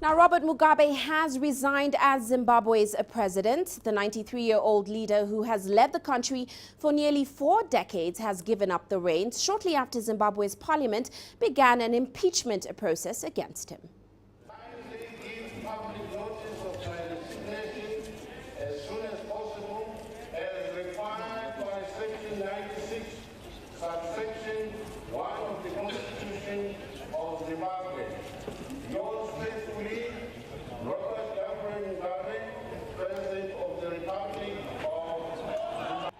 Now, Robert Mugabe has resigned as Zimbabwe's president. The 93-year-old leader, who has led the country for nearly 4 decades, has given up the reins shortly after Zimbabwe's parliament began an impeachment process against him. Subsection 1 of the Constitution of Zimbabwe. Yours faithfully, Robert Mugabe, President of the Republic of Zimbabwe.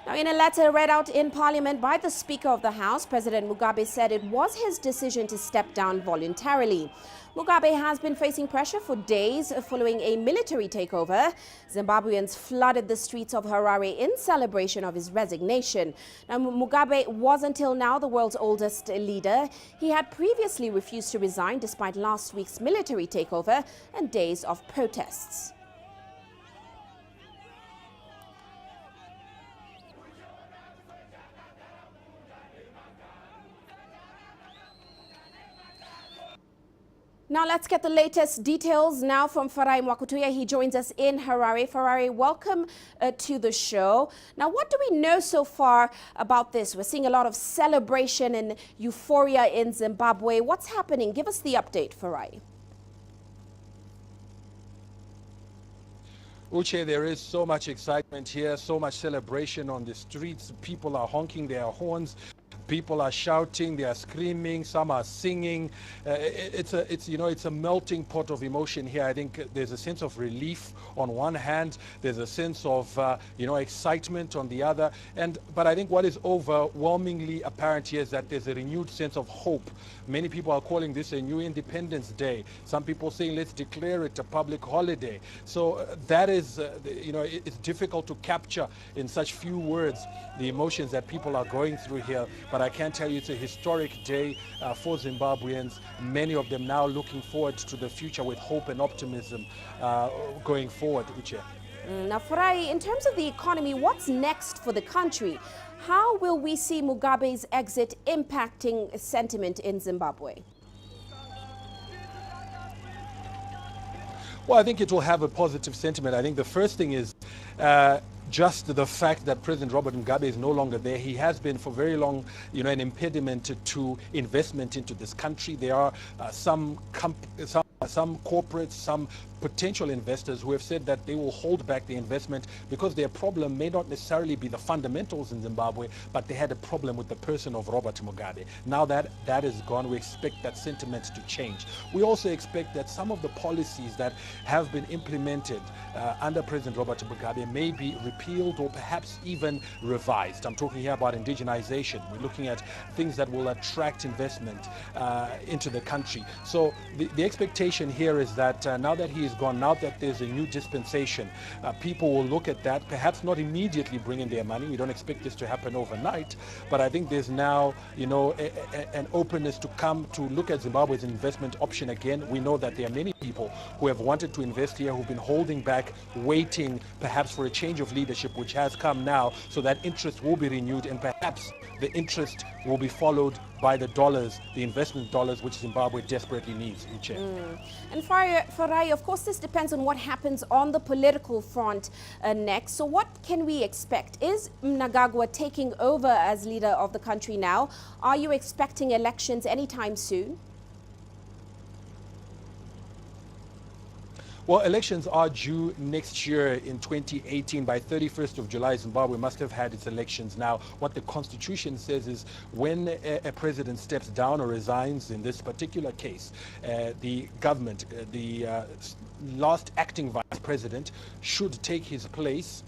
Now, in a letter read out in Parliament by the Speaker of the House, President Mugabe said it was his decision to step down voluntarily. Mugabe has been facing pressure for days following a military takeover. Zimbabweans flooded the streets of Harare in celebration of his resignation. Now, Mugabe was until now the world's oldest leader. He had previously refused to resign despite last week's military takeover and days of protests. Now let's get the latest details now from Farai Mwakutuya. He joins us in Harare. Farai, welcome to the show. Now, what do we know so far about this? We're seeing a lot of celebration and euphoria in Zimbabwe. What's happening? Give us the update, Farai. Uche, there is so much excitement here, so much celebration on the streets. People are honking their horns. People are shouting, they are screaming, some are singing. It's a melting pot of emotion here. I think there's a sense of relief on one hand, there's a sense of excitement on the other. But I think what is overwhelmingly apparent here is that there's a renewed sense of hope. Many people are calling this a new Independence Day. Some people saying let's declare it a public holiday. So that is, it's difficult to capture in such few words the emotions that people are going through here. But I can tell you it's a historic day for Zimbabweans, many of them now looking forward to the future with hope and optimism going forward. Uche. Now, Farai, in terms of the economy, what's next for the country? How will we see Mugabe's exit impacting sentiment in Zimbabwe? Well, I think it will have a positive sentiment. I think the first thing is just the fact that President Robert Mugabe is no longer there. He has been for very long, an impediment to investment into this country. There are some corporates, some potential investors who have said that they will hold back the investment because their problem may not necessarily be the fundamentals in Zimbabwe, but they had a problem with the person of Robert Mugabe. Now that is gone, we expect that sentiment to change. We also expect that some of the policies that have been implemented under President Robert Mugabe may be repealed or perhaps even revised. I'm talking here about indigenization. We're looking at things that will attract investment into the country. So the expectation here is that now that he is gone, now that there's a new dispensation, people will look at that, perhaps not immediately bring in their money. We don't expect this to happen overnight, but I think there's now, an openness to come to look at Zimbabwe as an investment option again. We know that there are many people who have wanted to invest here, who've been holding back, waiting perhaps for a change of leadership, which has come now, so that interest will be renewed, and perhaps the interest will be followed by the dollars, the investment dollars, which Zimbabwe desperately needs. And Farai, of course, this depends on what happens on the political front next. So what can we expect? Is Mnangagwa taking over as leader of the country now? Are you expecting elections anytime soon? Well, elections are due next year in 2018. By 31st of July, Zimbabwe must have had its elections. Now, what the Constitution says is when a president steps down or resigns, in this particular case, the government, the last acting vice president, should take his place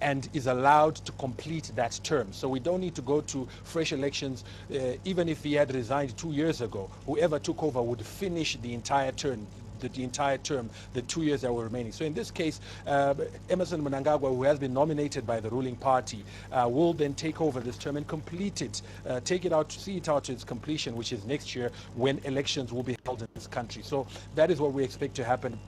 and is allowed to complete that term. So we don't need to go to fresh elections. Even if he had resigned 2 years ago, whoever took over would finish the entire term. The 2 years that were remaining. So in this case, Emmerson Mnangagwa, who has been nominated by the ruling party, will then take over this term and complete it, see it out to its completion, which is next year when elections will be held in this country. So that is what we expect to happen.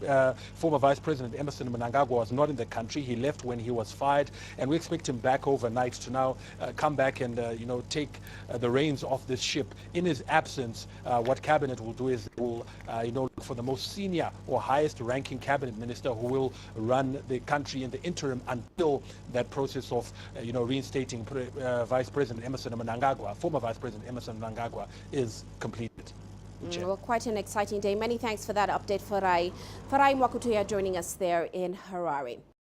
Former Vice President Emmerson Mnangagwa was not in the country. He left when he was fired, and we expect him back overnight to now come back and take the reins off this ship. In his absence, what cabinet will do is will, look for the most senior or highest ranking cabinet minister who will run the country in the interim until that process of, reinstating Vice President Emmerson Mnangagwa, former Vice President Emmerson Mnangagwa, is completed. Well, quite an exciting day. Many thanks for that update, Farai. Farai Mwakutuya joining us there in Harare.